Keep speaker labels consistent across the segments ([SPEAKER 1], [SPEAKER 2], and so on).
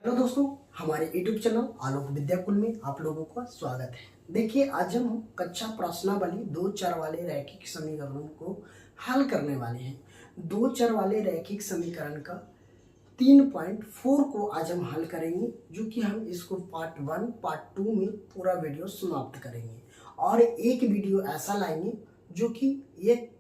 [SPEAKER 1] Hello दोस्तों, हमारे YouTube channel आलोक विद्याकुल में आप लोगों का स्वागत है। देखिए, आज हम कक्षा प्रश्नावली दो चर वाले रैखिक समीकरणों को हल करने वाले हैं। दो चर वाले रैखिक समीकरण का 3.4 को आज हम हल करेंगे, जो कि हम इसको पार्ट 1 पार्ट 2 में पूरा वीडियो समाप्त करेंगे और एक वीडियो ऐसा लाएंगे जो कि एक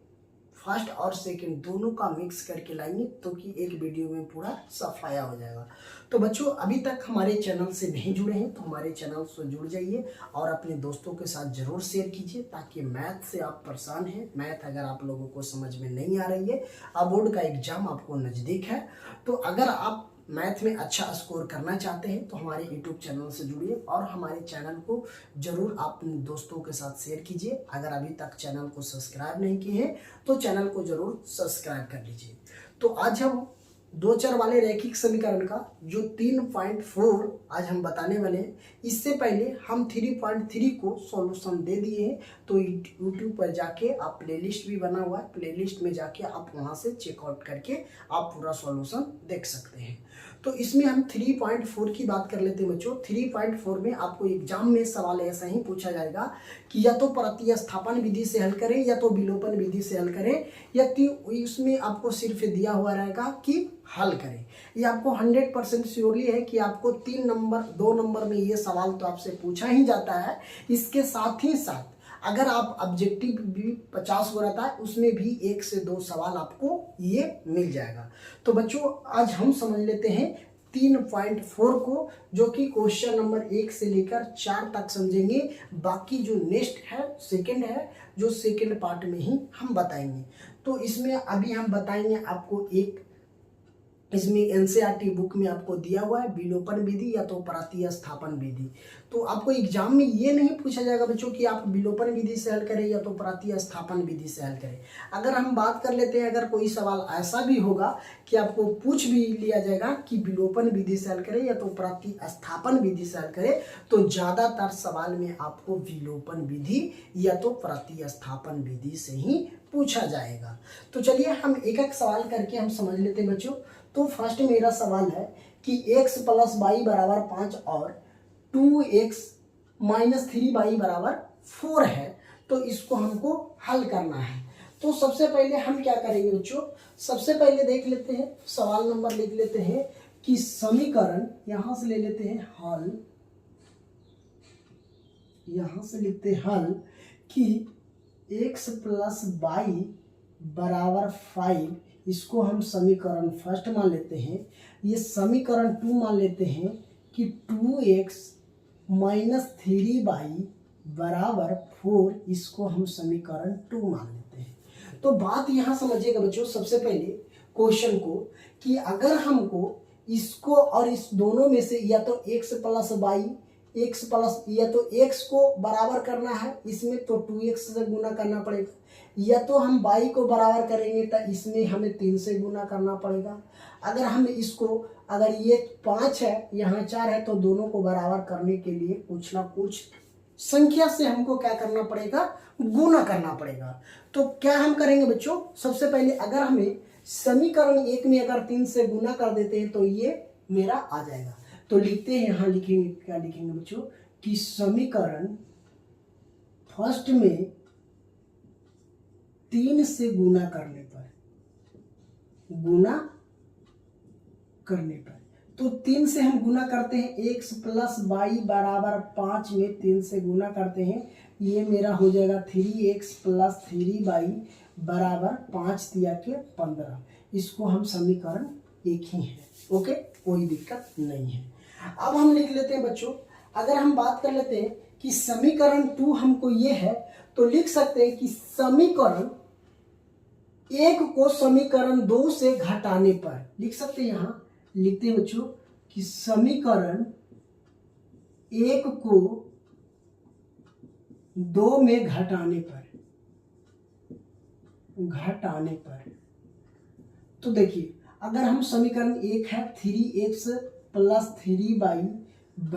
[SPEAKER 1] फर्स्ट और सेकंड दोनों का मिक्स करके लाएंगे, तो कि एक वीडियो में पूरा सफाया हो जाएगा। तो बच्चों, अभी तक हमारे चैनल से नहीं जुड़े हैं तो हमारे चैनल से जुड़ जाइए और अपने दोस्तों के साथ जरूर शेयर कीजिए, ताकि मैथ से आप परेशान हैं, मैथ अगर आप लोगों को समझ में नहीं आ रही है, अब बोर्ड का एग्जाम आपको नज़दीक है, तो अगर आप मैथ में अच्छा स्कोर करना चाहते हैं तो हमारे YouTube चैनल से जुड़िए और हमारे चैनल को जरूर अपने दोस्तों के साथ शेयर कीजिए। अगर अभी तक चैनल को सब्सक्राइब नहीं किए हैं तो चैनल को जरूर सब्सक्राइब कर लीजिए। तो आज हम दो चर वाले रैखिक समीकरण का जो 3.4 आज हम बताने वाले हैं। इससे पहले हम 3.3 को सॉल्यूशन दे दिए हैं, तो यूट्यूब पर जाके आप प्लेलिस्ट भी बना हुआ है, प्लेलिस्ट में जाके आप वहां से चेकआउट करके आप पूरा सॉल्यूशन देख सकते हैं। तो इसमें हम 3.4 की बात कर लेते हैं बच्चों। 3.4 में आपको एग्जाम में सवाल ऐसा ही पूछा जाएगा कि या तो प्रतिस्थापन विधि से हल करें या तो विलोपन विधि से हल करें, या इसमें आपको सिर्फ दिया हुआ रहेगा कि हल करें। ये आपको 100% श्योरली है कि आपको 2 नंबर में ये सवाल तो आपसे पूछा ही जाता है। इसके साथ ही साथ अगर आप ऑब्जेक्टिव भी 50 को रहता है, उसमें भी 1 से 2 सवाल आपको ये मिल जाएगा। तो बच्चों, आज हम समझ लेते हैं 3.4 को, जो कि क्वेश्चन नंबर 1 से लेकर 4 तक समझेंगे। बाकी जो नेक्स्ट है, सेकंड है, जो सेकंड पार्ट में ही हम बताएंगे। तो इसमें अभी हम बताएंगे आपको इसमें एनसीईआरटी बुक में आपको दिया हुआ है विलोपन विधि या तो प्रतिस्थापन विधि। तो आपको एग्जाम में ये नहीं पूछा जाएगा बच्चों कि आप विलोपन विधि से हल करें या तो प्रतिस्थापन विधि से हल करें। अगर हम बात कर लेते हैं, अगर कोई सवाल ऐसा भी होगा कि आपको पूछ भी लिया जाएगा कि विलोपन विधि से हल करें या तो प्रतिस्थापन विधि से हल करें, तो ज्यादातर सवाल में आपको विलोपन विधि या तो प्रतिस्थापन विधि से ही पूछा जाएगा। तो चलिए हम एक एक सवाल करके हम समझ लेते हैं बच्चों। तो फर्स्ट मेरा सवाल है कि x + y = 5 और 2x - 3y = 4 है, तो इसको हमको हल करना है। तो सबसे पहले हम क्या करेंगे बच्चों, सबसे पहले देख लेते हैं, सवाल नंबर लिख लेते हैं कि समीकरण, यहां से ले लेते हैं हल, यहां से लिखते हैं हल कि x + y = 5, इसको हम समीकरण फर्स्ट मान लेते हैं। ये समीकरण 2 मान लेते हैं कि 2x - 3y = 4, इसको हम समीकरण 2 मान लेते हैं। तो बात यहाँ समझिएगा बच्चों, सबसे पहले क्वेश्चन को, कि अगर हमको इसको और इस दोनों में से या तो x + y या तो x को बराबर करना है, इसमें तो 2x से गुना करना पड़ेगा, या तो हम y को बराबर करेंगे तो इसमें हमें 3 से गुना करना पड़ेगा। अगर हम इसको, अगर ये 5 है यहाँ 4 है, तो दोनों को बराबर करने के लिए कुछ ना कुछ संख्या से हमको क्या करना पड़ेगा, गुना करना पड़ेगा। तो क्या हम करेंगे बच्चों, सबसे पहले अगर हमें समीकरण 1 में अगर 3 से गुना कर देते हैं तो ये मेरा आ जाएगा। तो लिखते हैं, यहां लिखेंगे, क्या लिखेंगे बच्चों, कि समीकरण फर्स्ट में 3 से गुना करने पर, तो 3 से हम गुना करते हैं, x + y = 5 में 3 से गुना करते हैं, ये मेरा हो जाएगा 3x + 3y = 5 दिया के 15। इसको हम समीकरण 1 ही है, ओके, कोई दिक्कत नहीं है। अब हम लिख लेते हैं बच्चों, अगर हम बात कर लेते हैं कि समीकरण 2 हमको ये है, तो लिख सकते हैं कि समीकरण 1 को समीकरण 2 से घटाने पर, लिख सकते हैं, यहां लिखते हैं बच्चों कि समीकरण 1 को 2 में घटाने पर, तो देखिए, अगर हम समीकरण 1 है 3x + 3y =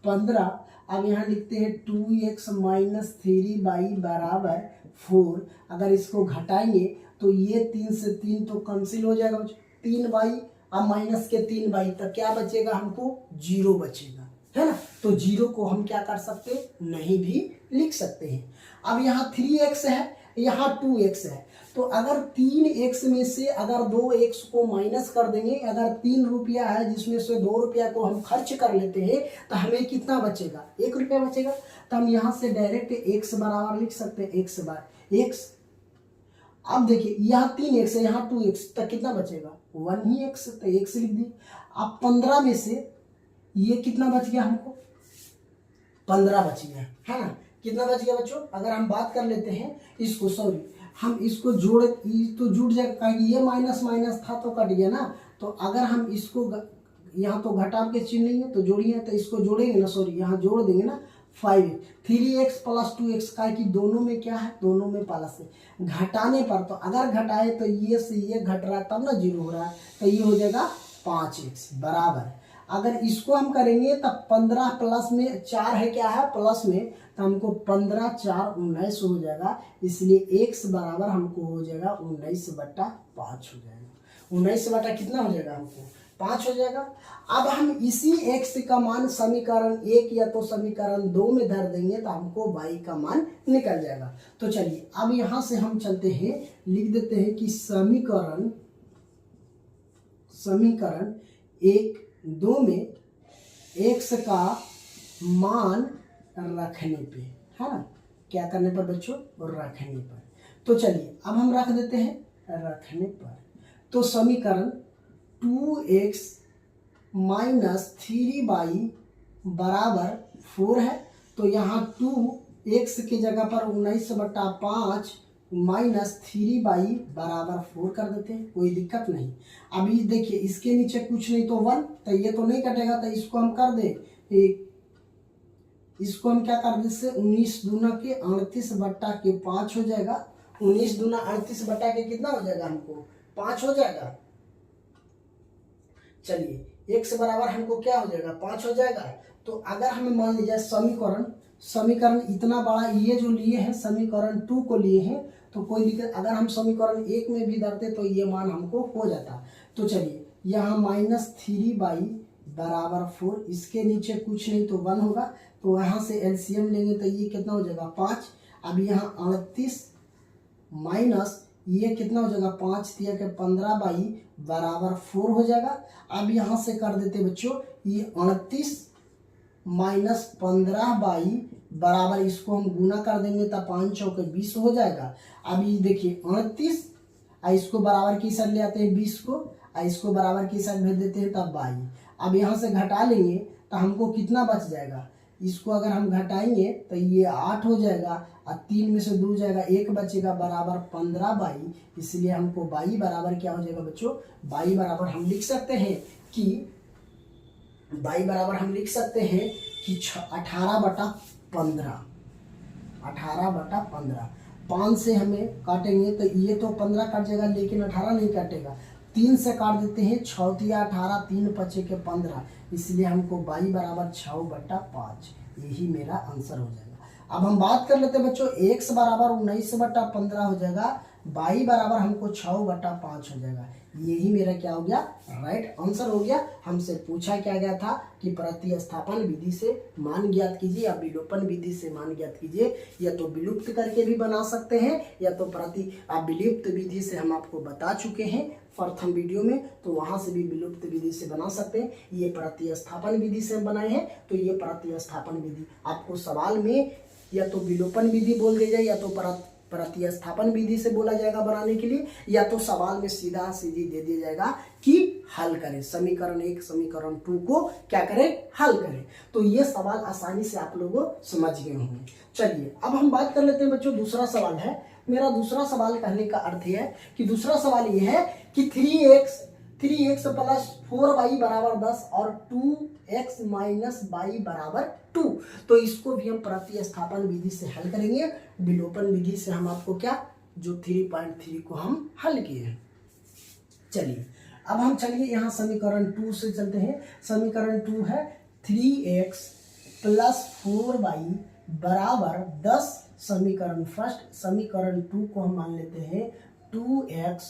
[SPEAKER 1] 15, अब यहाँ लिखते हैं 2x - 3y = 4। अगर इसको घटाएंगे तो ये 3 से 3 तो कैंसिल हो जाएगा, 3y अब माइनस के 3 बाई तक क्या बचेगा हमको 0 बचेगा, है ना। तो 0 को हम क्या कर सकते नहीं भी लिख सकते हैं। अब यहाँ 3x है, यहाँ 2x है, तो अगर 3x में से अगर 2x को माइनस कर देंगे, अगर 3 रुपया है जिसमें से 2 रुपया को हम खर्च कर लेते हैं तो हमें कितना बचेगा 1 रुपया बचेगा। तो हम यहाँ से डायरेक्ट x बराबर लिख सकते हैं x बार x। अब देखिए यहाँ 3x है, यहाँ 2x, तो कितना बचेगा 1 ही x, तो x लिख दिए। अब 15 में से ये कितना बच गया हमको 15 बच गया, है ना। कितना बच गया बच्चों, अगर हम बात कर लेते हैं इसको, सॉरी हम इसको जोड़ तो जुड़ जाएगा, ये माइनस माइनस था तो कट गया ना। तो अगर हम इसको यहाँ तो घटाव के चिन्ह नहीं है तो जोड़िए, तो इसको जोड़ेंगे ना, सॉरी यहाँ जोड़ देंगे ना 5 3x प्लस 2x का कि दोनों में क्या है, दोनों में प्लस है। घटाने पर तो अगर घटाए तो ये से ये घट रहा है तब ना 0 हो रहा है, तो ये हो जाएगा 5x बराबर। अगर इसको हम करेंगे तब 15 प्लस में 4 है, क्या है प्लस में, तो हमको 15 4 19 हो जाएगा। इसलिए x बराबर हमको हो जाएगा 19/5 हो जाएगा। 19 बटा कितना हो जाएगा हमको 5 हो जाएगा। अब हम इसी x का मान समीकरण 1 या तो समीकरण 2 में धर देंगे तो हमको y का मान निकल जाएगा। तो चलिए अब यहाँ से हम चलते हैं, लिख देते हैं कि समीकरण 1 2 में x का मान रखने पे, है ना, क्या करने पर बच्चों रखने पर। तो चलिए अब हम रख देते हैं रखने पर। तो समीकरण 2x माइनस 3y बराबर 4 है। तो यहाँ 2x की जगह पर 19/5 माइनस 3y बराबर 4 कर देते हैं, कोई दिक्कत नहीं। अभी देखिए इसके नीचे कुछ नहीं तो 1, तो ये तो नहीं कटेगा, तो इसको हम कर दे, इसको हम क्या कर दे, 19 दूना के 38/5 हो जाएगा। 19 दूना 38 के कितना हो जाएगा हमको 5 हो जाएगा। चलिए x बराबर हमको क्या हो जाएगा 5 हो जाएगा। तो अगर हमें मान लीजिए समीकरण इतना बड़ा ये जो लिए हैं समीकरण 2 को लिए हैं तो कोई दिक्कत, अगर हम समीकरण 1 में भी धरते तो ये मान हमको हो जाता। तो चलिए यहाँ -3y बराबर 4, इसके नीचे कुछ नहीं तो 1 होगा, तो यहाँ से एलसीएम लेंगे तो ये कितना हो जाएगा 5। अब यहाँ 38 माइनस ये कितना हो जाएगा 5 3 के 15y बराबर 4 हो जाएगा। अब यहाँ से कर देते बच्चों, ये 38 माइनस 15y बराबर, इसको हम गुना कर देंगे तब 5 चौके 20 हो जाएगा। अब ये देखिए 29, इसको बराबर की साइड ले आते हैं 20 को, इसको बराबर की साइड भेज देते हैं तब y। अब यहाँ से घटा लेंगे तो हमको कितना बच जाएगा, इसको अगर हम घटाएंगे तो ये 8 हो जाएगा और 3 में से 2 जाएगा 1 बचेगा बराबर 15y। इसलिए हमको y बराबर क्या हो जाएगा बच्चों, y बराबर हम लिख सकते हैं कि y बराबर हम लिख सकते हैं कि 18/15। 18/15 5 से हमें काटेंगे तो ये तो 15 कट जाएगा लेकिन 18 नहीं काटेगा। 3 से काट देते हैं 6 या 18, 3 5 के 15, इसलिए हमको y बराबर 6/5, यही मेरा आंसर हो जाएगा। अब हम बात कर लेते हैं बच्चों, x बराबर 19/15 हो जाएगा, y बराबर हमको 6/5 हो जाएगा। यही मेरा क्या हो गया राइट आंसर हो गया। हमसे पूछा क्या गया था कि प्रतिस्थापन विधि से मान ज्ञात कीजिए या विलोपन विधि से मान ज्ञात कीजिए, या तो विलुप्त करके भी बना सकते हैं या तो विलुप्त विधि से हम आपको बता चुके हैं प्रथम वीडियो में, तो वहां से भी विलुप्त विधि से बना सकते हैं। ये प्रतिस्थापन विधि से बनाए हैं, तो ये प्रतिस्थापन विधि आपको सवाल में या तो विलोपन विधि बोल दी जाए या तो प्रतिस्थापन विधि से बोला जाएगा बनाने के लिए, या तो सवाल में सीधा सीधी दे दिया जाएगा कि हल करें समीकरण 1 समीकरण 2 को क्या करें हल करें। तो ये सवाल आसानी से आप लोग समझ गए होंगे। चलिए अब हम बात कर लेते हैं बच्चों, दूसरा सवाल है मेरा। दूसरा सवाल कहने का अर्थ है कि दूसरा सवाल ये है कि 3x प्लस 4y बराबर 10 और 2x माइनस y बराबर 2। तो इसको भी हम प्रतिस्थापन विधि से हल करेंगे। विलोपन विधि से हम आपको क्या जो 3.3 को हम हल किए हैं। चलिए अब हम यहाँ समीकरण 2 से चलते हैं। समीकरण 2 है 3x प्लस 4y बराबर 10। समीकरण फर्स्ट, समीकरण 2 को हम मान लेते हैं 2x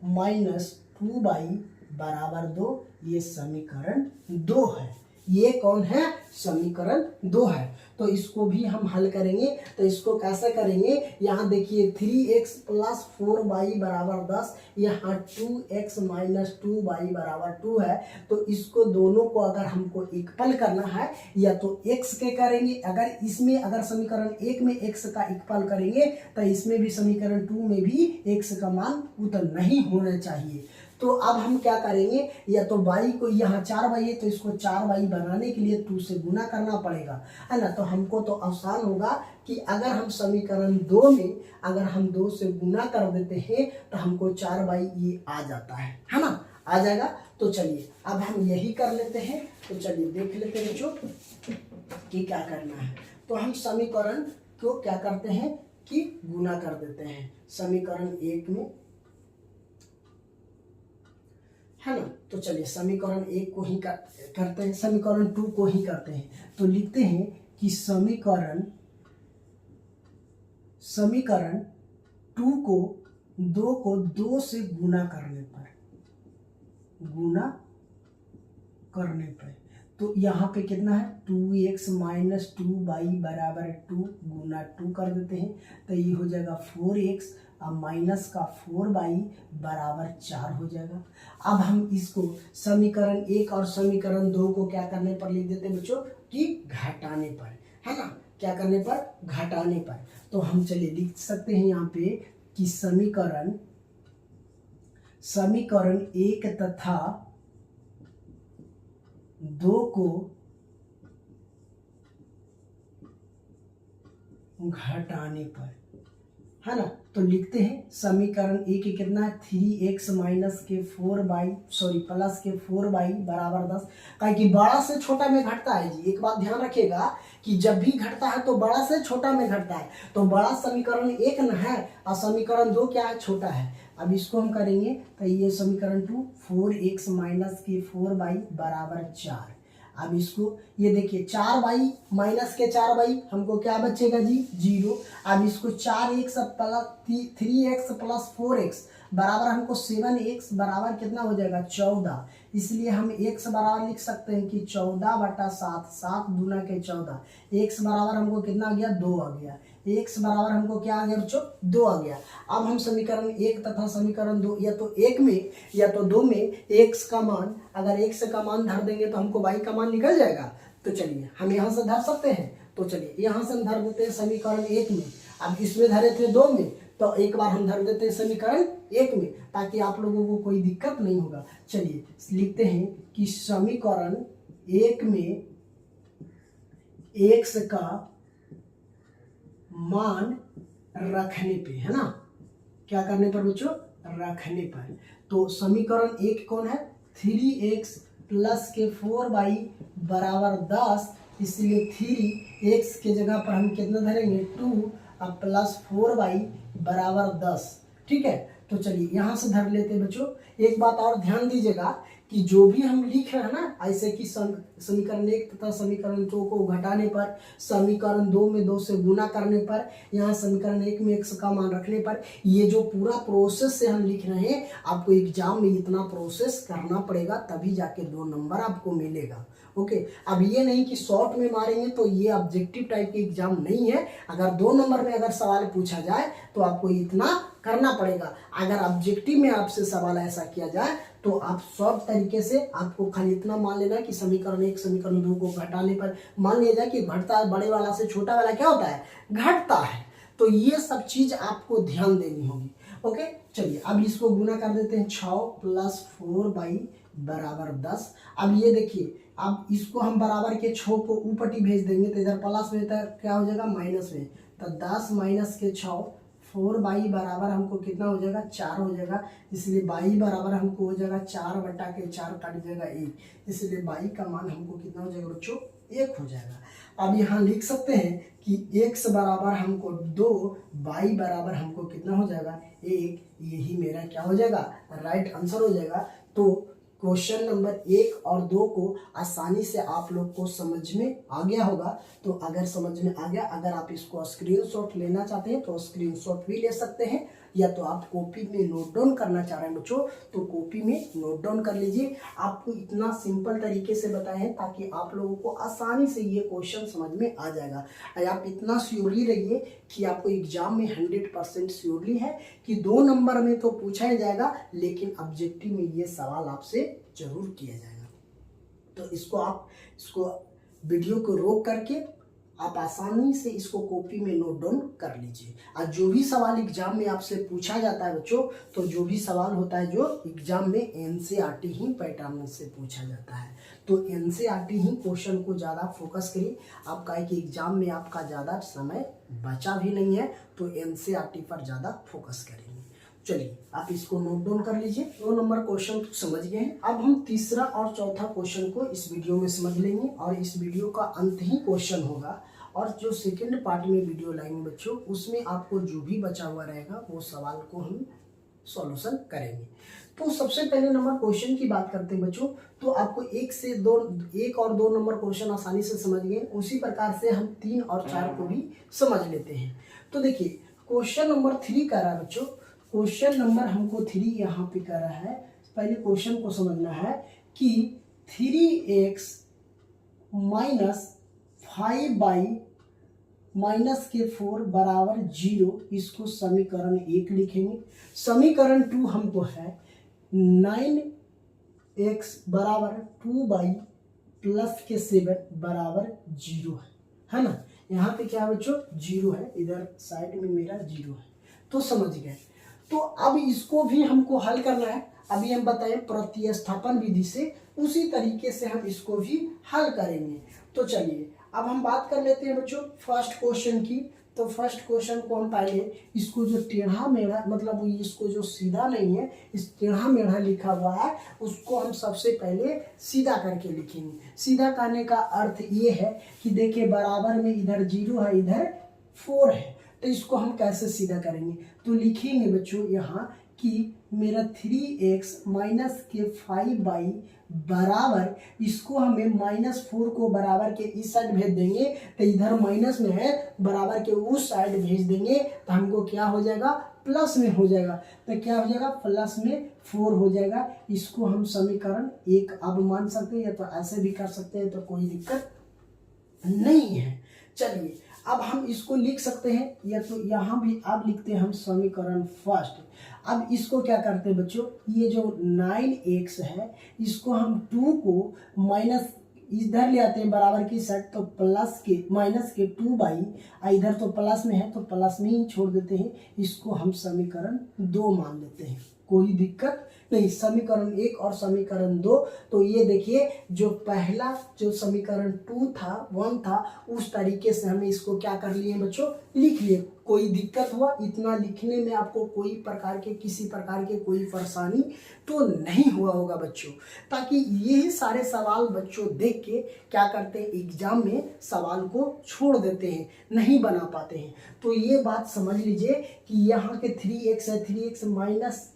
[SPEAKER 1] माइनस 2y बराबर 2, ये समीकरण 2 है। ये कौन है? समीकरण 2 है। तो इसको भी हम हल करेंगे। तो इसको कैसे करेंगे? यहाँ देखिए 3x प्लस 4y बराबर 10, यहाँ 2x माइनस 2y बराबर 2 है। तो इसको दोनों को अगर हमको इक्वल करना है, या तो x के करेंगे, अगर इसमें अगर समीकरण 1 में x का इक्वल करेंगे तो इसमें भी समीकरण 2 में भी x का मान उतना नहीं होना चाहिए। तो अब हम क्या करेंगे? या तो y को, यहाँ 4y है तो इसको 4y बनाने के लिए 2 से गुना करना पड़ेगा, है ना। तो हमको तो आसान होगा कि अगर हम समीकरण 2 में अगर हम 2 से गुना कर देते हैं तो हमको 4y ये आ जाता है ना, आ जाएगा। तो चलिए अब हम यही कर लेते हैं। तो चलिए देख लेते हैं बच्चों कि क्या करना है। तो हम समीकरण को क्या करते हैं कि गुना कर देते हैं समीकरण 1 में, है ना। तो चलिए समीकरण 1 को ही करते हैं, समीकरण 2 को ही करते हैं। तो लिखते हैं कि समीकरण 2 को 2 से गुना करने पर तो यहाँ पे कितना है? 2x माइनस 2y बराबर 2 गुना 2 कर देते हैं। तो ये हो जाएगा 4x और माइनस का 4y बराबर 4 हो जाएगा। अब हम इसको समीकरण 1 और समीकरण 2 को क्या करने पर लिख देते हैं बच्चों कि घटाने पर, है ना। क्या करने पर? घटाने पर। तो हम चलिए लिख सकते हैं यहाँ पे कि समीकरण 1 तथा 2 को घटाने पर, है ना। तो लिखते हैं समीकरण 1 कितना है? 3x माइनस के 4y प्लस के 4y बराबर 10। कहीं कि बड़ा से छोटा में घटता है जी। एक बात ध्यान रखिएगा कि जब भी घटता है तो बड़ा से छोटा में घटता है। तो बड़ा समीकरण 1 न है और समीकरण 2 क्या है? छोटा है। अब इसको हम करेंगे तो ये समीकरण 2 4x माइनस के 4y बराबर 4। अब इसको ये देखिए 4y माइनस के 4y हमको क्या बचेगा जी? 0। अब इसको 4x plus 3x plus 4x बराबर हमको 7x बराबर कितना हो जाएगा? 14। इसलिए हम x बराबर लिख सकते हैं कि 14/7, 7 दूना के 14। x बराबर हमको कितना आ गया? 2 आ गया। x बराबर हमको क्या आ गया बच्चों? 2 आ गया। अब हम समीकरण 1 तथा समीकरण 2 या तो 1 में या तो 2 में x का मान, अगर x का मान धर देंगे तो हमको y का मान निकल जाएगा। तो चलिए हम यहाँ से धर सकते हैं। तो चलिए यहाँ से हम धर देते हैं समीकरण 1 में। अब इसमें धरे थे 2 में, तो एक बार हम धर देते हैं समीकरण 1 में, ताकि आप लोगों को कोई दिक्कत नहीं होगा। चलिए लिखते हैं कि समीकरण 1 में x का मान रखने पे, है ना। क्या करने पर बच्चों? रखने पर। तो समीकरण 1 कौन है? 3x प्लस के 4y बराबर 10। इसलिए 3x के जगह पर हम कितना धरेंगे? 2 और प्लस 4y बराबर 10। ठीक है। तो चलिए यहाँ से धर लेते हैं बच्चों। एक बात और ध्यान दीजिएगा कि जो भी हम लिख रहे हैं ना, ऐसे कि समीकरण 1 तथा समीकरण 2 को घटाने पर, समीकरण 2 में 2 से गुना करने पर, यहाँ समीकरण 1 में x का मान रखने पर, ये जो पूरा प्रोसेस से हम लिख रहे हैं, आपको एग्जाम में इतना प्रोसेस करना पड़ेगा, तभी जाके 2 नंबर आपको मिलेगा। ओके। अब ये नहीं कि शॉर्ट में मारेंगे तो ये ऑब्जेक्टिव टाइप के एग्जाम नहीं है। अगर 2 नंबर में अगर सवाल पूछा जाए तो आपको इतना करना पड़ेगा। अगर ऑब्जेक्टिव में आपसे सवाल ऐसा किया जाए तो आप शॉर्ट तरीके से आपको खाली इतना मान लेना कि समीकरण 1 समीकरण 2 को घटाने पर मान लिया जाए कि घटता है, बड़े वाला से छोटा वाला क्या होता है? घटता है। तो ये सब चीज आपको ध्यान देनी होगी। ओके। चलिए अब इसको गुना कर देते हैं। 6 प्लस 4y बराबर 10। अब ये देखिए, अब इसको हम बराबर के 6 को ऊपटी भेज देंगे तो इधर प्लस में तो क्या हो जाएगा? माइनस में। तो 10 माइनस के 6, 4y बराबर हमको कितना हो जाएगा? 4 हो जाएगा। इसलिए y बराबर हमको हो जाएगा 4/4 काट जाएगा 1। इसलिए y का मान हमको कितना हो जाएगा बच्चों? 1 हो जाएगा। अब यहाँ लिख सकते हैं कि x बराबर हमको 2, y बराबर हमको कितना हो जाएगा? 1। यही मेरा क्या हो जाएगा? राइट आंसर हो जाएगा। तो क्वेश्चन नंबर 1 और 2 को आसानी से आप लोग को समझ में आ गया होगा। तो अगर समझ में आ गया, अगर आप इसको स्क्रीनशॉट लेना चाहते हैं तो स्क्रीनशॉट भी ले सकते हैं। या तो आप कॉपी में नोट डाउन करना चाह रहे हैं बच्चों तो कॉपी में नोट डाउन कर लीजिए। आपको इतना सिंपल तरीके से बताए हैं ताकि आप लोगों को आसानी से ये क्वेश्चन समझ में आ जाएगा। आप इतना श्योरली रहिए कि आपको एग्जाम में 100% श्योरली है कि 2 नंबर में तो पूछा ही जाएगा, लेकिन ऑब्जेक्टिव में ये सवाल आपसे जरूर किया जाएगा। तो इसको वीडियो को रोक करके आप आसानी से इसको कॉपी में नोट डाउन कर लीजिए। आज जो भी सवाल एग्जाम में आपसे पूछा जाता है बच्चों, तो जो भी सवाल होता है जो एग्जाम में एनसीईआरटी ही पैटर्न से पूछा जाता है, तो एनसीईआरटी ही क्वेश्चन को ज़्यादा फोकस करिए। आप कहें कि एग्जाम में आपका ज़्यादा समय बचा भी नहीं है तो एनसीईआरटी पर ज़्यादा फोकस करेंगे। चलिए आप इसको नोट डाउन कर लीजिए। 2 नंबर क्वेश्चन तो समझ गए हैं। अब हम तीसरा और चौथा क्वेश्चन को इस वीडियो में समझ लेंगे और इस वीडियो का अंत ही क्वेश्चन होगा। और जो सेकंड पार्ट में वीडियो लाएंगे बच्चों, उसमें आपको जो भी बचा हुआ रहेगा वो सवाल को हम सॉल्यूशन करेंगे। तो सबसे पहले नंबर क्वेश्चन की बात करते हैं बच्चों, तो आपको 1 और 2 नंबर क्वेश्चन आसानी से समझ गए। उसी प्रकार से हम 3 और 4 को भी समझ लेते हैं। तो देखिए क्वेश्चन नंबर 3 कह रहा है बच्चों, क्वेश्चन नंबर हमको 3 यहाँ पे कर रहा है। पहले क्वेश्चन को समझना है कि 3x माइनस 5y माइनस के 4 बराबर 0, इसको समीकरण 1 लिखेंगे। समीकरण 2 हमको है 9x बराबर 2y प्लस के 7 बराबर 0 है ना। यहाँ पे क्या है बच्चों 0 है, इधर साइड में मेरा 0 है, तो समझ गए। तो अब इसको भी हमको हल करना है। अभी हम बताएं प्रतिस्थापन विधि से, उसी तरीके से हम इसको भी हल करेंगे। तो चलिए अब हम बात कर लेते हैं बच्चों फर्स्ट क्वेश्चन की। तो फर्स्ट क्वेश्चन को हम पहले इसको जो टेढ़ा मेढ़ा मतलब इसको जो सीधा नहीं है, इस टेढ़ा मेढ़ा लिखा हुआ है उसको हम सबसे पहले सीधा करके लिखेंगे। सीधा करने का अर्थ ये है कि देखिए बराबर में इधर 0 है, इधर 4 है, तो इसको हम कैसे सीधा करेंगे। तो लिखेंगे बच्चों यहाँ कि मेरा 3x माइनस के 5y बराबर, इसको हमें -4 को बराबर के इस साइड भेज देंगे, तो इधर माइनस में है, बराबर के उस साइड भेज देंगे तो हमको क्या हो जाएगा प्लस में हो जाएगा। तो क्या हो जाएगा प्लस में 4 हो जाएगा। इसको हम समीकरण 1 अब मान सकते हैं, या तो ऐसे भी कर सकते हैं, तो कोई दिक्कत नहीं है। चलिए अब हम इसको लिख सकते हैं, या तो यहाँ भी अब लिखते हैं हम समीकरण फर्स्ट। अब इसको क्या करते हैं बच्चों, ये जो 9x है इसको हम 2 को माइनस इधर ले आते हैं बराबर की साइड, तो प्लस के माइनस के 2y, इधर तो प्लस में है तो प्लस में ही छोड़ देते हैं। इसको हम समीकरण 2 मान लेते हैं, कोई दिक्कत नहीं। समीकरण 1 और समीकरण 2, तो ये देखिए जो पहला जो समीकरण 1 था उस तरीके से हमें इसको क्या कर लिए बच्चों लिख लिए। कोई दिक्कत हुआ इतना लिखने में, आपको कोई प्रकार के किसी प्रकार के कोई परेशानी तो नहीं हुआ होगा बच्चों। ताकि ये सारे सवाल बच्चों देख के क्या करते हैं एग्जाम में सवाल को छोड़ देते हैं, नहीं बना पाते हैं। तो ये बात समझ लीजिए कि यहाँ के 3x है, 3x माइनस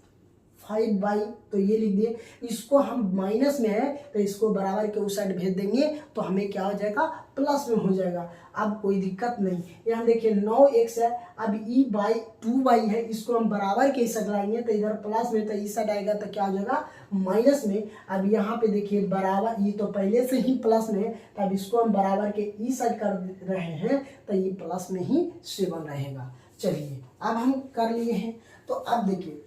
[SPEAKER 1] 5y, तो ये लिख दिए। इसको हम माइनस में है तो इसको बराबर के उस साइड भेज देंगे तो हमें क्या हो जाएगा प्लस में हो जाएगा। अब कोई दिक्कत नहीं। यहाँ देखिए 9x है, अब ई बाई 2y है, इसको हम बराबर के इस साइड लाएंगे तो इधर प्लस में, तो इस साइड आएगा तो क्या हो जाएगा माइनस में। अब यहाँ पे देखिए बराबर, ये तो पहले से ही प्लस में है, तब इसको हम बराबर के इस साइड कर रहे हैं तो ये प्लस में ही 7 रहेगा। चलिए अब हम कर लिए हैं। तो अब देखिए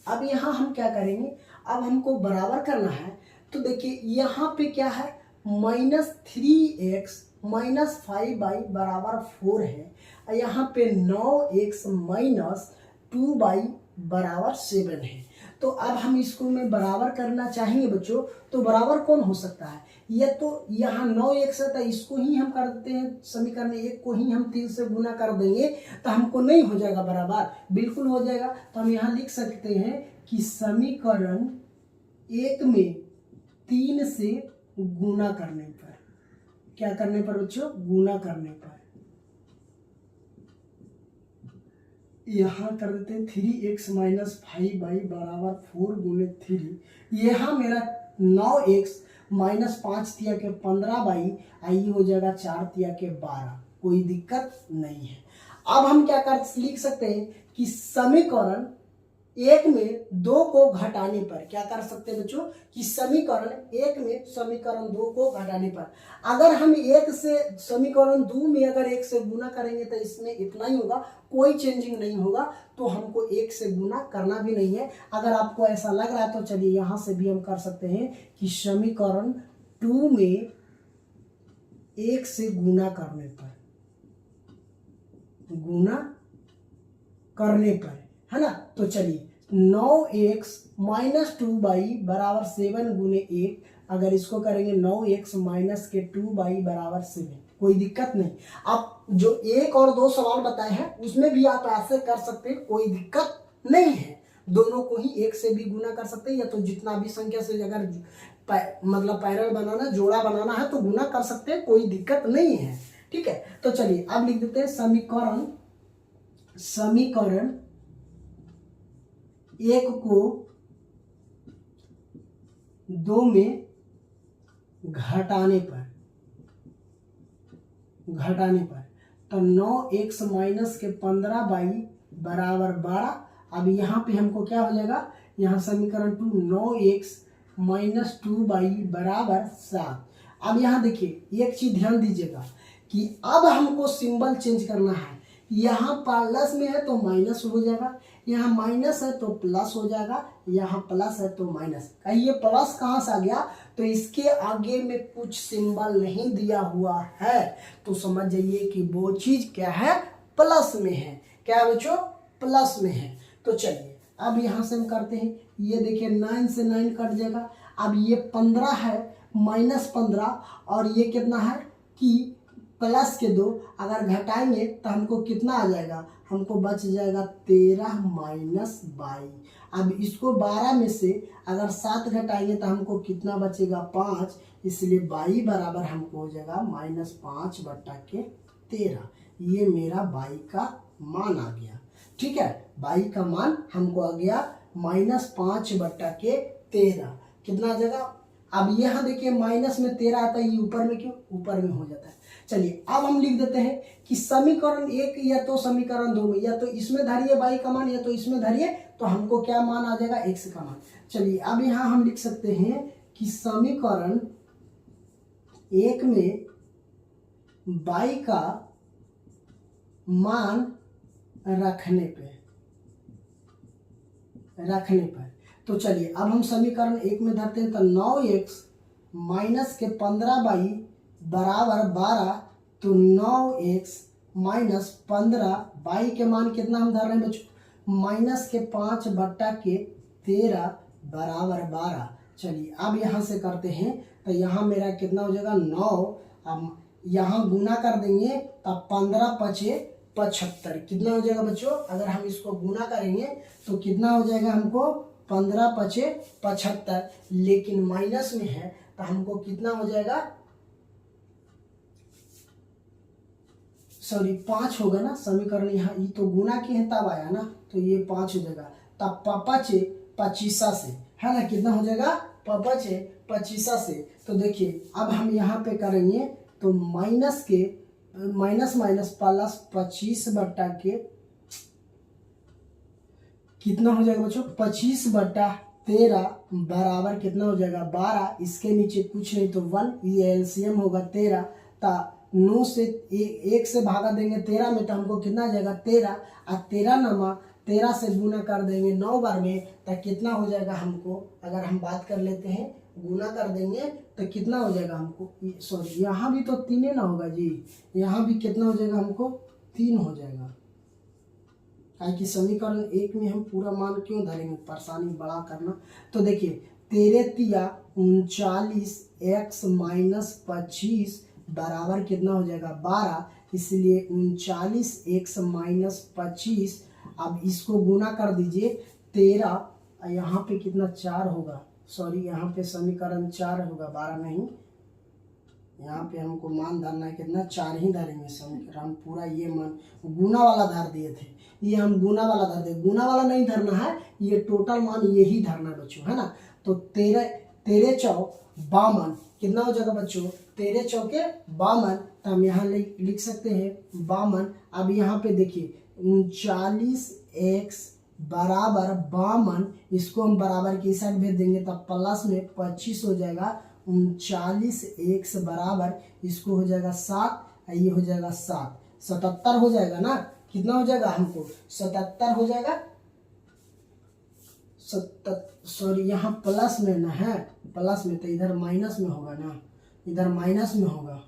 [SPEAKER 1] अब यहाँ हम क्या करेंगे, अब हमको बराबर करना है। तो देखिए यहाँ पे क्या है -3x माइनस 5y बराबर 4 है, यहाँ पे 9x माइनस 2y बराबर 7 है। तो अब हम इसको में बराबर करना चाहेंगे बच्चों, तो बराबर कौन हो सकता है, या तो यहाँ 9x है तो इसको ही हम कर देते हैं, समीकरण 1 को ही हम 3 से गुना कर देंगे तो हमको नहीं हो जाएगा बराबर, बिल्कुल हो जाएगा। तो हम यहाँ लिख सकते हैं कि समीकरण 1 में 3 से गुना करने पर, क्या करने पर बच्चों गुना करने पर, यहाँ कर देते हैं 3x माइनस 5y बराबर 4 गुने 3, यहाँ मेरा 9x माइनस 5 तिया के 15y, आई हो जाएगा 4 तिया के 12, कोई दिक्कत नहीं है। अब हम क्या कर लिख सकते हैं कि समीकरण एक में दो को घटाने पर क्या कर सकते हैं बच्चों कि समीकरण एक में समीकरण दो को घटाने पर अगर हम एक से समीकरण दो में अगर एक से गुना करेंगे तो इसमें इतना ही होगा, कोई चेंजिंग नहीं होगा, तो हमको एक से गुना करना भी नहीं है। अगर आपको ऐसा लग रहा है तो चलिए यहां से भी हम कर सकते हैं कि समीकरण टू में एक से गुना करने पर है ना, तो चलिए 9x माइनस 2y बराबर 7 गुने 1, अगर इसको करेंगे 9x माइनस के 2y बराबर 7, कोई दिक्कत नहीं। आप जो एक और दो सवाल बताए हैं उसमें भी आप ऐसे कर सकते हैं, कोई दिक्कत नहीं है। दोनों को ही एक से भी गुना कर सकते हैं, या तो जितना भी संख्या से अगर मतलब पैरल बनाना, जोड़ा बनाना है तो गुना कर सकते हैं, कोई दिक्कत नहीं है। ठीक है, तो चलिए अब लिख देते हैं समीकरण एक को दो में घटाने पर तो 9x माइनस के 15y बराबर 12। अब यहाँ पे हमको क्या हो जाएगा, यहाँ समीकरण 2 9x माइनस 2y बराबर 7। अब यहाँ देखिए एक चीज ध्यान दीजिएगा कि अब हमको सिंबल चेंज करना है। यहाँ प्लस में है तो माइनस हो जाएगा, यहाँ माइनस है तो प्लस हो जाएगा, यहाँ प्लस है तो माइनस। ये प्लस कहाँ से आ गया, तो इसके आगे में कुछ सिंबल नहीं दिया हुआ है, तो समझ जाइए कि वो चीज क्या है, प्लस में है। क्या है बच्चों, प्लस में है। तो चलिए अब यहाँ से हम करते हैं, ये देखिए 9 से 9 कट जाएगा। अब ये 15 है माइनस 15, और ये कितना है कि प्लस के 2 अगर घटाएंगे तो हमको कितना आ जाएगा, हमको बच जाएगा 13 माइनस 22। अब इसको 12 में से अगर 7 घटाएंगे तो हमको कितना बचेगा 5, इसलिए 22 बराबर हमको हो जाएगा -5/13। ये मेरा 22 का मान आ गया। ठीक है, 22 का मान हमको आ गया -5/13। कितना आ जाएगा, अब यहाँ देखिए माइनस में 13 आता है, ये ऊपर में क्यों, ऊपर में हो जाता है। चलिए अब हम लिख देते हैं कि समीकरण एक या तो समीकरण दो में, या तो इसमें धरिए y का मान या तो इसमें धरिए, तो हमको क्या मान आ जाएगा, x का मान। चलिए अब यहाँ हम लिख सकते हैं कि समीकरण एक में y का मान रखने पर तो चलिए अब हम समीकरण एक में धरते हैं, तो 9x माइनस के 15y बराबर 12, तो 9x माइनस 15y के मान कितना हम धर रहे हैं बच्चों, माइनस के 5/13 बराबर 12। चलिए अब यहाँ से करते हैं, तो यहाँ मेरा कितना हो जाएगा 9, अब यहाँ गुना कर देंगे तब 15×5 = 75। कितना हो जाएगा बच्चों, अगर हम इसको गुना करेंगे तो कितना हो जाएगा हमको 15×5 = 75, लेकिन माइनस में है तो हमको कितना हो जाएगा, सॉरी 5 होगा ना, समीकरण यहाँ ये तो गुना के हैं तब आया ना, तो ये 5 हो जाएगा, तब 5×5 से है ना, कितना हो जाएगा 5×5 से। तो देखिए अब हम यहाँ पे करेंगे तो माइनस माइनस प्लस 25 कितना हो जाएगा बच्चों, 25/13 बराबर कितना हो जाएगा 12। इसके नीचे कुछ नहीं तो 1, ये एलसीएम होगा 13, ता 9 से 1 से भागा देंगे 13 में, तो हमको कितना आ जाएगा 13, और 13 से गुना कर देंगे 9 बार में, तो कितना हो जाएगा हमको, अगर हम बात कर लेते हैं गुना कर देंगे तो कितना हो जाएगा हमको, सॉरी यहाँ भी तो 3 ना होगा जी, यहाँ भी कितना हो जाएगा हमको 3 हो जाएगा। कि समीकरण एक में हम पूरा मान क्यों धरेंगे, परेशानी बड़ा करना। तो देखिए 13×3 = 39, x माइनस 25 बराबर कितना हो जाएगा 12, इसलिए 39x माइनस 25। अब इसको गुना कर दीजिए 13, यहाँ पे कितना 4 होगा, सॉरी यहाँ पे समीकरण 4 होगा 12 नहीं, यहाँ पे हमको मान धरना है कितना 4 ही धरेंगे। समीकरण हम पूरा ये मान गुना वाला धर दिए थे, ये हम गुना वाला धर दे, गुना वाला नहीं धरना है, ये टोटल मान यही धरना है बच्चों, है ना। तो 13×4 = 52, कितना हो जाएगा बच्चों 13 चौके 52, तो हम यहाँ लिख सकते हैं 52। अब यहाँ पे देखिए 39x बराबर 52, इसको हम बराबर की साइड भेज देंगे तब प्लस में 25 हो जाएगा। 39x बराबर इसको हो जाएगा 7, ये हो जाएगा 7, 77 हो जाएगा ना। कितना हो जाएगा हमको 77 हो जाएगा। सॉरी यहाँ प्लस में ना है, प्लस में तो इधर माइनस में होगा ना, इधर माइनस में होगा।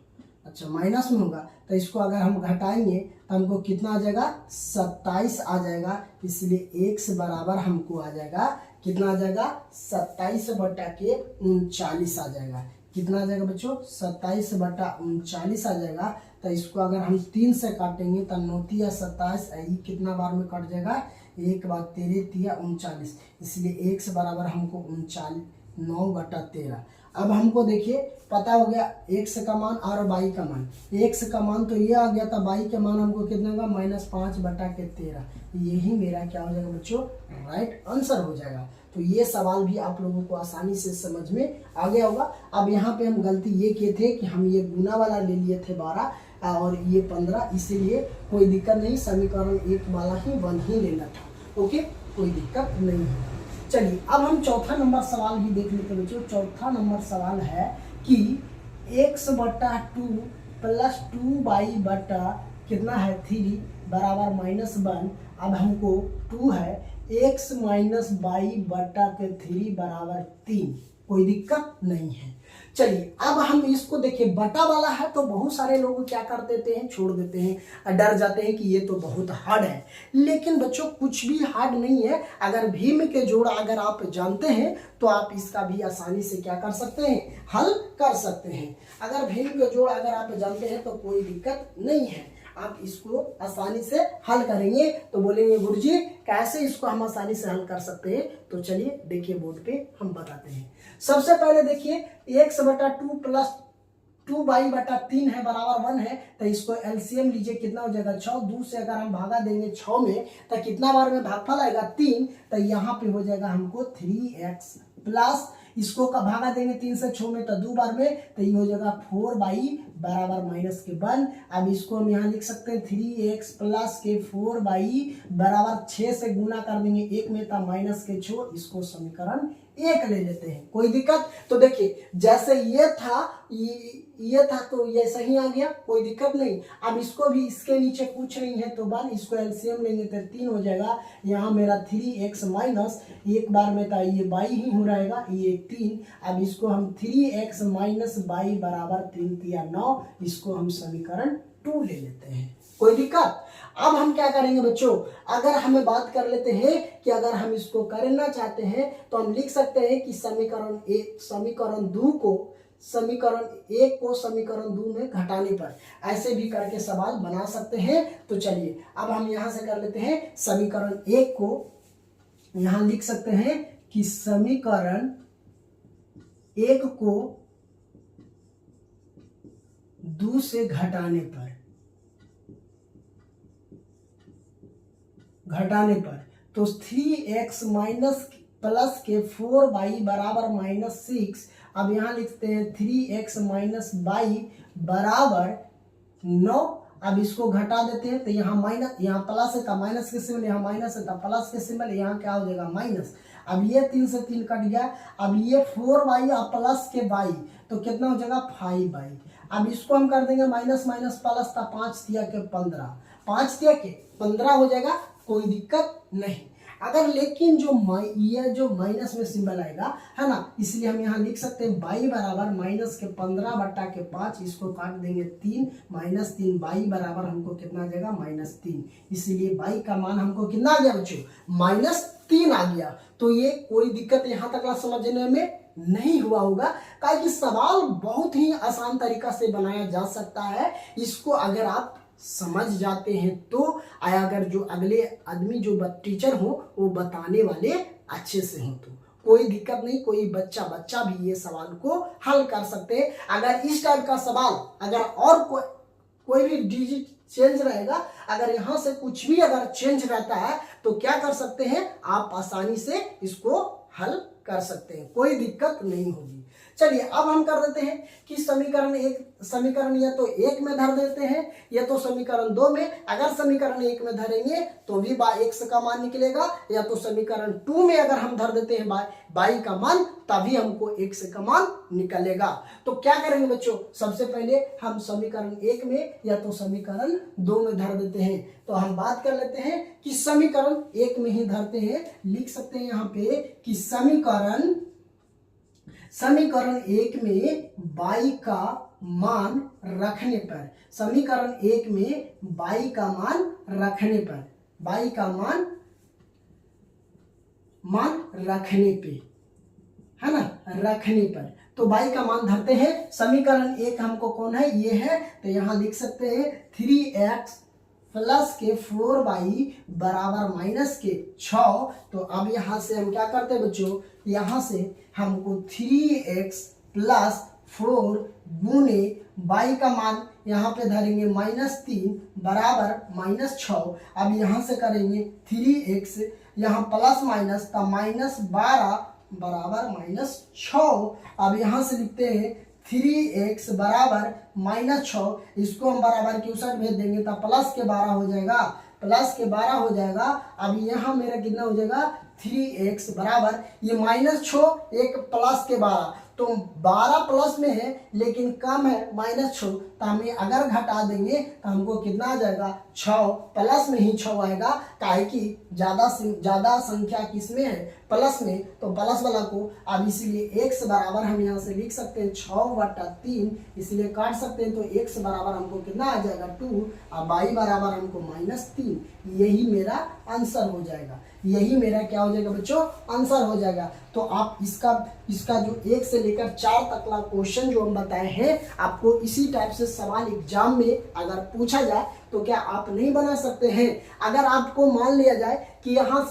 [SPEAKER 1] अच्छा माइनस में होगा तो इसको अगर हम घटाएंगे तो हमको कितना आ जाएगा 27 आ जाएगा। इसलिए x बराबर हमको आ जाएगा कितना आ जाएगा 27/39 आ जाएगा। कितना आ जाएगा बच्चों 27/39 आ जाएगा। तो इसको अगर हम 3 से काटेंगे तो 9 या 27, कितना बार में कट जाएगा, एक बार 13 या 39, इसलिए x बराबर हमको 9/13। अब हमको देखिए पता हो गया x का मान और y का मान। x का मान तो ये आ गया था, y का मान हमको कितना होगा -5/13। यही मेरा क्या हो जाएगा बच्चों राइट आंसर हो जाएगा। तो ये सवाल भी आप लोगों को आसानी से समझ में आ गया होगा। अब यहाँ पे हम गलती ये किए थे कि हम ये गुना वाला ले लिए थे 12 और ये 15, इसीलिए कोई दिक्कत नहीं, समीकरण 1 वाला ही 1 ही लेना था। ओके कोई दिक्कत नहीं है। चलिए अब हम चौथा नंबर सवाल भी देख लेते हैं बच्चों। चौथा नंबर सवाल है कि x/2 + 2y बटा कितना है 3 बराबर -1। अब हमको 2 है, x - y बटा के 3 बराबर 3। कोई दिक्कत नहीं है। चलिए अब हम इसको देखिए, बटा वाला है तो बहुत सारे लोग क्या कर देते हैं, छोड़ देते हैं, डर जाते हैं कि ये तो बहुत हार्ड है। लेकिन बच्चों कुछ भी हार्ड नहीं है। अगर भीम के जोड़ अगर आप जानते हैं तो आप इसका भी आसानी से क्या कर सकते हैं, हल कर सकते हैं। अगर भीम के जोड़ अगर आप जानते हैं तो कोई दिक्कत नहीं है, आप इसको आसानी से हल करेंगे। तो बोलेंगे गुरुजी कैसे इसको हम आसानी से हल कर सकते हैं, तो चलिए देखिए बोर्ड पे हम बताते हैं। सबसे पहले देखिए x/2 + 2y/3 है बराबर 1 है, तो इसको एलसीएम लीजिए कितना हो जाएगा 6। 2 से अगर हम भागा देंगे 6 में तो कितना बार में भागफल आएगा 3, तो यहाँ पे हो जाएगा हमको 3x प्लस इसको का भागा देंगे 3 से 6 में तो 2 बार में, तो ये हो जाएगा 4y बराबर -1। अब इसको हम यहाँ लिख सकते हैं 3x प्लस के 4y बराबर 6 से गुना कर देंगे 1 में था -6, इसको समीकरण 1 ले लेते हैं। कोई दिक्कत, तो देखिए जैसे ये था तो ये सही आ गया, कोई दिक्कत नहीं। अब इसको भी इसके नीचे कुछ नहीं है तो 1, इसको एलसीएम लेंगे तो 3 हो जाएगा। यहाँ मेरा 3x माइनस एक बार में था ये y ही हो रहेगा, ये 3। अब इसको हम 3x माइनस y बराबर 3 या 9, इसको हम समीकरण 2 ले लेते हैं। कोई दिक्कत। अब हम क्या करेंगे बच्चों, अगर हमें बात कर लेते हैं कि अगर हम इसको करना चाहते हैं तो हम लिख सकते हैं कि समीकरण 2 को समीकरण 2 में घटाने पर ऐसे भी करके सवाल बना सकते हैं। तो चलिए अब हम यहां से कर लेते हैं, समीकरण 1 को यहां लिख सकते हैं कि समीकरण 1 को 2 से घटाने पर तो 3x माइनस प्लस के 4y बराबर -6। अब यहाँ लिखते हैं 3x माइनस y बराबर 9। अब इसको घटा देते हैं तो यहाँ माइनस, यहाँ प्लस है था माइनस के सिंबल, यहाँ माइनस है था प्लस के सिंबल, यहाँ क्या हो जाएगा माइनस। अब ये 3 से 3 कट गया। अब ये 4y और प्लस के y तो कितना हो जाएगा 5y। अब इसको हम कर देंगे माइनस माइनस प्लस था 5 तिया के 15, 5 तिया के 15 हो जाएगा, कोई दिक्कत नहीं। अगर लेकिन ये जो माइनस में सिंबल आएगा है ना, इसलिए हम यहाँ लिख सकते हैं y बराबर -15/5, इसको काट देंगे 3 -3, y बराबर हमको कितना आ जाएगा -3। इसलिए y का मान हमको कितना आ गया बच्चों -3 आ गया। तो ये कोई दिक्कत यहाँ तक समझने में नहीं हुआ होगा, क्योंकि सवाल बहुत ही आसान तरीका से बनाया जा सकता है। इसको अगर आप समझ जाते हैं तो अगर जो अगले आदमी जो टीचर हो वो बताने वाले अच्छे से हो तो कोई दिक्कत नहीं, कोई बच्चा भी ये सवाल को हल कर सकते हैं। अगर इस टाइप का सवाल अगर और कोई भी डिजिट चेंज रहेगा, अगर यहाँ से कुछ भी अगर चेंज रहता है तो क्या कर सकते हैं, आप आसानी से इसको हल कर सकते हैं, कोई दिक्कत नहीं होगी। चलिए अब हम कर देते हैं कि समीकरण या तो 1 में धर देते हैं या तो समीकरण 2 में। अगर समीकरण 1 में धरेंगे तो भी x का मान निकलेगा, या तो समीकरण 2 में अगर हम धर देते हैं y का मान तभी हमको x का मान निकलेगा। तो क्या करेंगे बच्चों, सबसे पहले हम समीकरण 1 में या तो समीकरण 2 में धर देते हैं। तो हम बात कर लेते हैं कि समीकरण 1 में ही धरते हैं। लिख सकते हैं यहाँ पे कि समीकरण 1 में y का मान रखने पर, समीकरण 1 में y का मान रखने पर, y का मान रखने पे, है ना, रखने पर, तो y का मान धरते हैं। समीकरण 1 हमको कौन है, ये है, तो यहां लिख सकते हैं 3x प्लस के 4y बराबर माइनस के 6। तो अब यहां से हम क्या करते हैं बच्चों, यहां से हमको 3x प्लस 4 गुने y का मान यहाँ पे धरेंगे -3 बराबर -6। अब यहाँ से करेंगे 3x, यहाँ प्लस माइनस का -12 बराबर -6। अब यहाँ से लिखते हैं 3x बराबर -6, इसको हम बराबर की उस साइड भेज देंगे तो प्लस के 12 हो जाएगा, प्लस के 12 हो जाएगा। अब यहाँ मेरा कितना हो जाएगा 3x बराबर ये -6 एक प्लस के 12, तो 12 प्लस में है लेकिन कम है -6, तो हमें अगर घटा देंगे तो हमको कितना आ जाएगा 6, प्लस में ही 6 आएगा, काहे कि ज्यादा संख्या किसमें है, प्लस में, तो प्लस वाला को अब इसलिए x बराबर हम यहाँ से लिख सकते हैं 6/3, इसलिए काट सकते हैं, तो x बराबर हमको कितना आ जाएगा 2 और y बराबर हमको -3। यही मेरा आंसर हो जाएगा, यही मेरा क्या हो जाएगा बच्चों, आंसर हो जाएगा। तो आप इसका जो 1 से लेकर 4 तक ला क्वेश्चन जो हम बताए हैं, आपको इसी टाइप से सवाल एग्जाम में अगर पूछा जाए तो क्या आप नहीं बना सकते हैं। अगर आपको मान लिया जाए कि यहाँ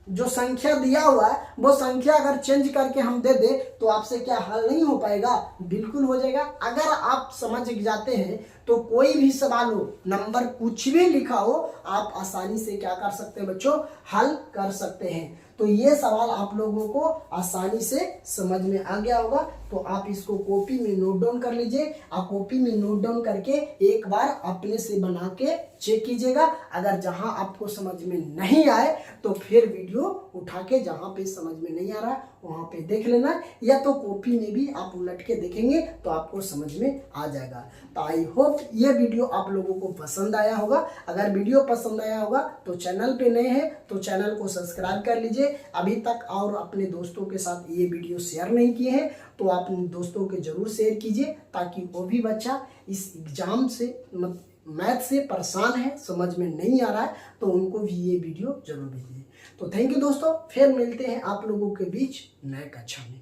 [SPEAKER 1] जो संख्या दिया हुआ है वो संख्या अगर चेंज करके हम दे दे तो आपसे क्या हल नहीं हो पाएगा, बिल्कुल हो जाएगा। अगर आप समझ जाते हैं तो कोई भी सवाल हो, नंबर कुछ भी लिखा हो, आप आसानी से क्या कर सकते हैं बच्चों, हल कर सकते हैं। तो ये सवाल आप लोगों को आसानी से समझ में आ गया होगा, तो आप इसको कॉपी में नोट डाउन कर लीजिए। आप कॉपी में नोट डाउन करके एक बार अपने से बना के चेक कीजिएगा। अगर जहां आपको समझ में नहीं आए तो फिर वीडियो उठा के जहां पे समझ में नहीं आ रहा वहां पे देख लेना, या तो कॉपी में भी आप उलट के देखेंगे तो आपको समझ में आ जाएगा। तो आई होप ये वीडियो आप लोगों को पसंद आया होगा। अगर वीडियो पसंद आया होगा तो चैनल पे नए हैं तो चैनल को सब्सक्राइब कर लीजिए। अभी तक और अपने दोस्तों के साथ ये वीडियो शेयर नहीं किए हैं तो आप दोस्तों के जरूर शेयर कीजिए, ताकि वो भी बच्चा इस एग्जाम से मैथ से परेशान है, समझ में नहीं आ रहा है, तो उनको भी ये वीडियो जरूर भेजिए। तो थैंक यू दोस्तों, फिर मिलते हैं आप लोगों के बीच नए कक्षा में।